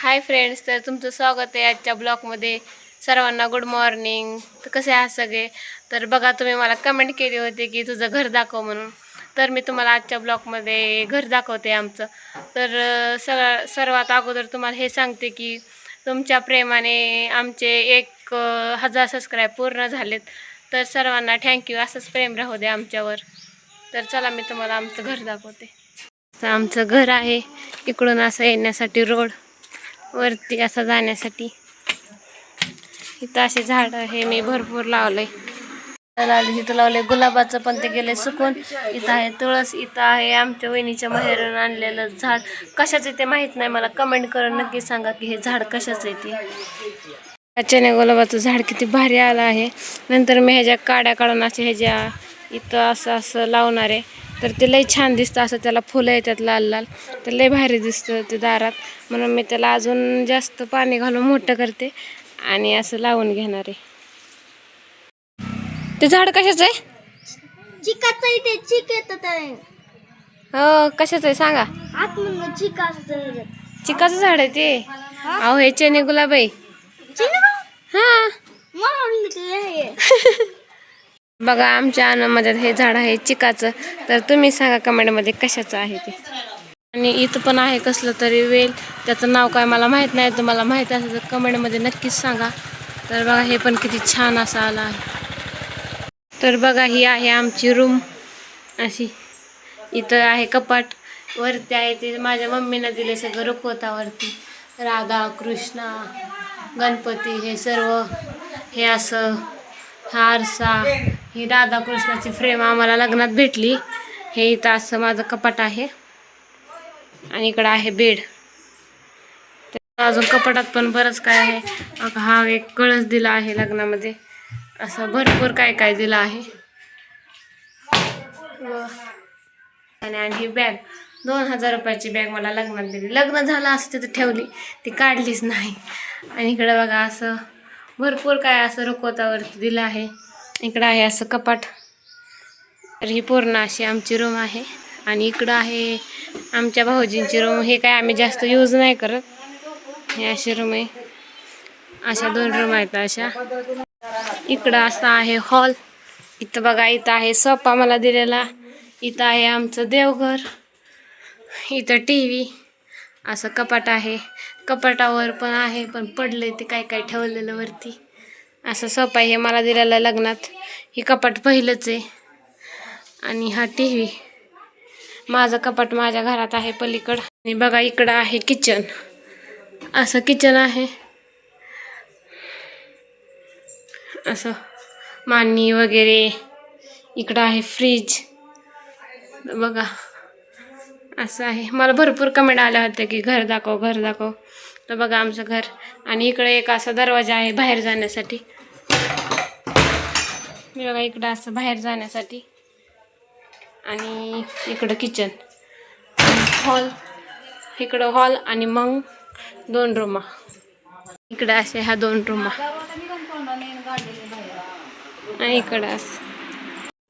Hi friends, तर तुमचं स्वागत आहे आजच्या ब्लॉगमध्ये. सर्वांना गुड मॉर्निंग. तर कसे आहात सगळे? तर बघा, तुम्ही मला कमेंट केली होती की तुझं घर दाखव म्हणून. तर मी तुम्हाला आजच्या ब्लॉगमध्ये घर दाखवते आमचं. तर सर्वात अगोदर तुम्हाला हे सांगते की तुमच्या प्रेमाने आमचे 1000 सबस्क्राईब पूर्ण झालेत. तर सर्वांना थँक्यू. असंच प्रेम राहू दे आमच्यावर. तर चला, मी तुम्हाला आमचं घर दाखवते. आमचं घर आहे. इकडून असं येण्यासाठी रोड, वरती असं जाण्यासाठी. इथं असे झाड आहे मी भरपूर लावले. इथं लावले गुलाबाचं, पण ते गेले सुकून. इथं आहे तुळस. इथं आहे आमच्या वहिनीच्या माहेरून आणलेलं झाड. कशाचं ते माहीत नाही मला. कमेंट करून नक्की सांगा की हे झाड कशाचं आहे ते. चने गुलाबाचं झाड किती भारी आलं आहे. नंतर मी ह्याच्या काड्या काढून असे ह्याच्या इथं असं लावणार आहे. तर ते लई छान दिसतं. असं त्याला फुलं येतात लाल लाल. तर लई भारी दिसतं ते दारात. म्हणून मी त्याला अजून जास्त पाणी घालून मोठं करते आणि असं लावून घेणार आहे. ते झाड कशाचं आहे? चिकाचं आहे ते. चिक येतात आहे. हो, कशाचं आहे सांगा. आतमध्ये चिक असतं. चिकाचं झाड आहे ते. अहो, हे चने गुलाब आहे. हा बघा, आमच्या अनामध्ये हे झाड आहे चिकाचं. तर तुम्ही सांगा कमेंटमध्ये कशाचं आहे ते. आणि इथं पण आहे कसलं तरी वेल. त्याचं नाव काय मला माहीत नाही. तुम्हाला माहीत असेल तर कमेंटमध्ये नक्कीच सांगा. तर बघा, हे पण किती छान असं आलं आहे. तर बघा, ही आहे आमची रूम अशी. इथं आहे कपाट. वरती आहे ते माझ्या मम्मीनं दिले सगळं रुखवतावरती. राधा कृष्णा गणपती हे सर्व. हे असं हा आरसा. ही राधा कृष्णाची फ्रेम आम्हाला लग्नात भेटली. हे इथं असं माझं कपाट आहे. आणि इकडं आहे बेड. अजून कपाटात पण बरंच काय आहे. हा एक कळस दिला आहे लग्नामध्ये. असं भरपूर काय काय दिलं आहे. आणि ही बॅग 2000 रुपयाची बॅग मला लग्नात दिली. लग्न झालं असं तिथं ठेवली, ती काढलीच नाही. आणि इकडं बघा असं भरपूर काय असं रुखवतावरती दिलं आहे. इकडं आहे असं कपाट. तर ही पूर्ण अशी आमची रूम आहे. आणि इकडं आहे आमच्या भाऊजींची रूम. हे काय आम्ही जास्त यूज नाही करत. हे अशी रूम आहे. अशा 2 रूम आहेत अशा. इकडं असं आहे हॉल. इथं बघा, इथं आहे सोफा मला दिलेला. इथं आहे आमचं देवघर. इथं TV. असं कपाट आहे. कपाटावर पण आहे, पण पडले ते काय काय ठेवलेलं वरती. असं सोफा हे मला दिलेलं लग्नात. ही कपाट पहिलंच आहे. आणि हा TV. माझं कपाट माझ्या घरात आहे पलीकडं. आणि बघा, इकडं आहे किचन. असं किचन आहे. असं मांडणी वगैरे. इकडं आहे फ्रीज. बघा असं आहे. मला भरपूर कमेंट आल्या होत्या की घर दाखव, घर दाखव. तर बघा आमचं घर. आणि इकडे एक असा दरवाजा आहे बाहेर जाण्यासाठी. बघा, इकडं असं बाहेर जाण्यासाठी. आणि इकडं किचन, हॉल. इकडं हॉल आणि मग 2 रूमा. इकडं असे ह्या 2 रूमा. आणि इकडं असं.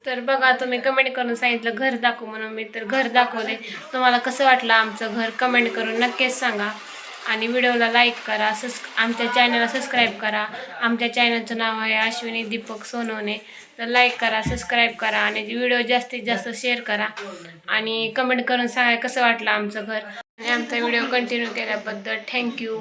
तर बघा, तुम्ही कमेंट करून सांगितलं घर दाखव म्हणून. मी तर घर दाखवले. तुम्हाला कसं वाटलं आमचं घर कमेंट करून नक्कीच सांगा. आणि व्हिडिओला लाईक करा. आमच्या चॅनलला सबस्क्राईब करा. आमच्या चॅनलचं नाव आहे अश्विनी दीपक सोनवणे. तर लाईक करा, सबस्क्राईब करा आणि व्हिडिओ जास्तीत जास्त शेअर करा. आणि कमेंट करून सांगा कसं वाटलं आमचं घर. आणि आमचा व्हिडिओ कंटिन्यू केल्याबद्दल थँक्यू.